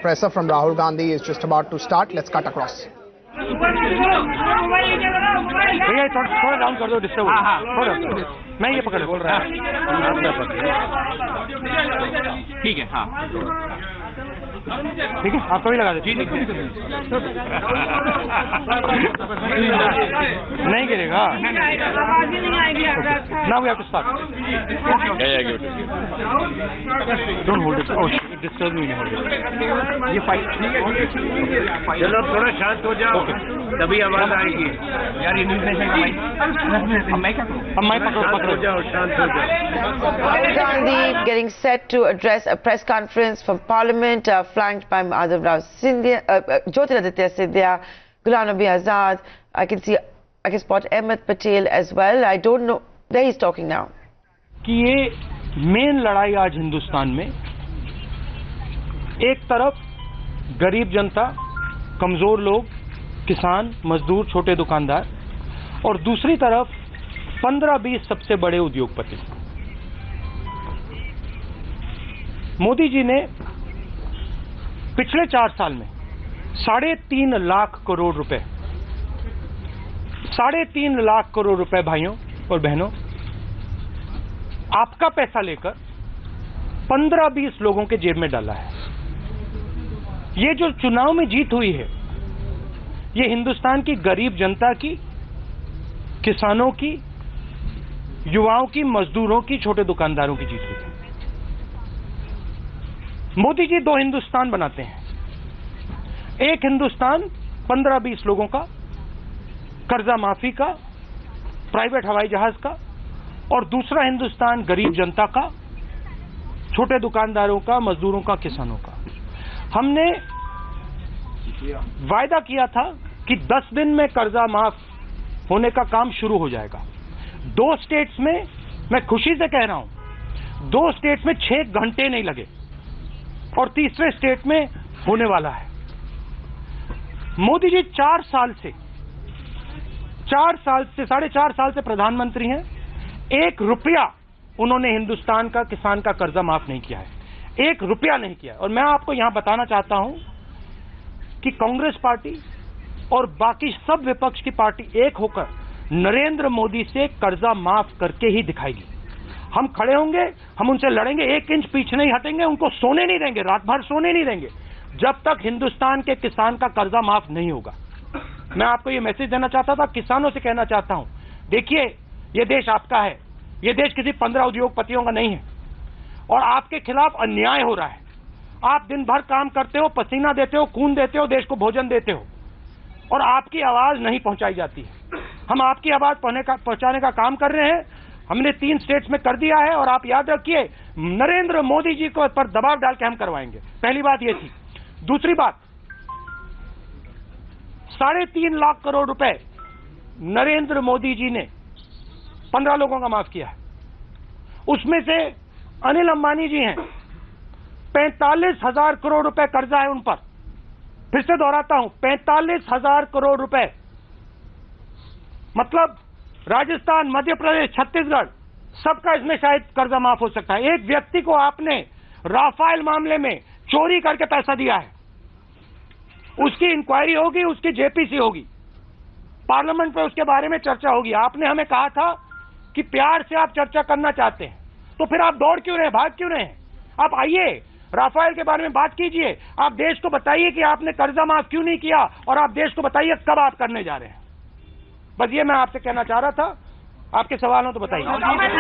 presser from Rahul Gandhi is just about to start. Let's cut across. भैया थोड़ा down कर दो, disturb मैं ये पकड़ बोल रहा हूँ। ठीक है, हाँ ठीक है, आप कभी लगा दे। नहीं गिरेगा ना, we have to start. Don't hold it, oh disturb me, नहीं होल्ड इट। ये फाइट, चलो थोड़ा शांत हो जाओ, तभी आवाज आएगी यार। ये मैं पकड़ो जाओ, शांत हो जाओ। Gandhi getting set to address a press conference for Parliament, flanked by Madhav Rao Scindia, Jyotiraditya Scindia, Ghulam Nabi Azad. I can spot Ahmed Patel as well. I don't know. There he's talking now. कि ये main लड़ाई आज हिंदुस्तान में, एक तरफ गरीब जनता, कमजोर लोग, किसान, मजदूर, छोटे दुकानदार, और दूसरी तरफ 15-20 सबसे बड़े उद्योगपति। मोदी जी ने पिछले 4 साल में 3.5 लाख करोड़ रुपए, 3.5 लाख करोड़ रुपए भाइयों और बहनों, आपका पैसा लेकर 15-20 लोगों के जेब में डाला है। ये जो चुनाव में जीत हुई है, ये हिंदुस्तान की गरीब जनता की, किसानों की, युवाओं की, मजदूरों की, छोटे दुकानदारों की जीत हुई है। मोदी जी 2 हिंदुस्तान बनाते हैं। एक हिंदुस्तान 15-20 लोगों का, कर्जा माफी का, प्राइवेट हवाई जहाज का, और दूसरा हिंदुस्तान गरीब जनता का, छोटे दुकानदारों का, मजदूरों का, किसानों का। हमने वायदा किया था कि 10 दिन में कर्जा माफ होने का काम शुरू हो जाएगा। 2 स्टेट्स में, मैं खुशी से कह रहा हूं, 2 स्टेट्स में 6 घंटे नहीं लगे, और तीसरे स्टेट में होने वाला है। मोदी जी 4 साल से 4.5 साल से प्रधानमंत्री हैं। 1 रुपया उन्होंने हिंदुस्तान का, किसान का कर्जा माफ नहीं किया है, 1 रुपया नहीं किया। और मैं आपको यहां बताना चाहता हूं कि कांग्रेस पार्टी और बाकी सब विपक्ष की पार्टी एक होकर नरेंद्र मोदी से कर्जा माफ करके ही दिखाएगी। हम खड़े होंगे, हम उनसे लड़ेंगे, 1 इंच पीछे नहीं हटेंगे, उनको सोने नहीं देंगे, रात भर सोने नहीं देंगे, जब तक हिंदुस्तान के किसान का कर्जा माफ नहीं होगा। मैं आपको ये मैसेज देना चाहता था, किसानों से कहना चाहता हूं, देखिए ये देश आपका है, ये देश किसी 15 उद्योगपतियों का नहीं है, और आपके खिलाफ अन्याय हो रहा है। आप दिन भर काम करते हो, पसीना देते हो, खून देते हो, देश को भोजन देते हो, और आपकी आवाज नहीं पहुंचाई जाती है। हम आपकी आवाज पहुंचाने का काम कर रहे हैं। हमने 3 स्टेट्स में कर दिया है, और आप याद रखिए, नरेंद्र मोदी जी को पर दबाव डाल के हम करवाएंगे। पहली बात ये थी। दूसरी बात, 3.5 लाख करोड़ रुपए नरेंद्र मोदी जी ने 15 लोगों का माफ किया है। उसमें से अनिल अंबानी जी हैं, 45,000 करोड़ रुपए कर्जा है उन पर। फिर से दोहराता हूं, 45,000 करोड़ रुपए, मतलब राजस्थान, मध्य प्रदेश, छत्तीसगढ़, सबका इसमें शायद कर्जा माफ हो सकता है। एक व्यक्ति को आपने राफेल मामले में चोरी करके पैसा दिया है, उसकी इंक्वायरी होगी, उसकी जेपीसी होगी, पार्लियामेंट में उसके बारे में चर्चा होगी। आपने हमें कहा था कि प्यार से आप चर्चा करना चाहते हैं, तो फिर आप दौड़ क्यों रहे, भाग क्यों रहे हैं? आप आइए, राफेल के बारे में बात कीजिए। आप देश को बताइए कि आपने कर्जा माफ क्यों नहीं किया, और आप देश को बताइए कब आप करने जा रहे हैं। बस ये मैं आपसे कहना चाह रहा था। आपके सवाल हो तो बताइए।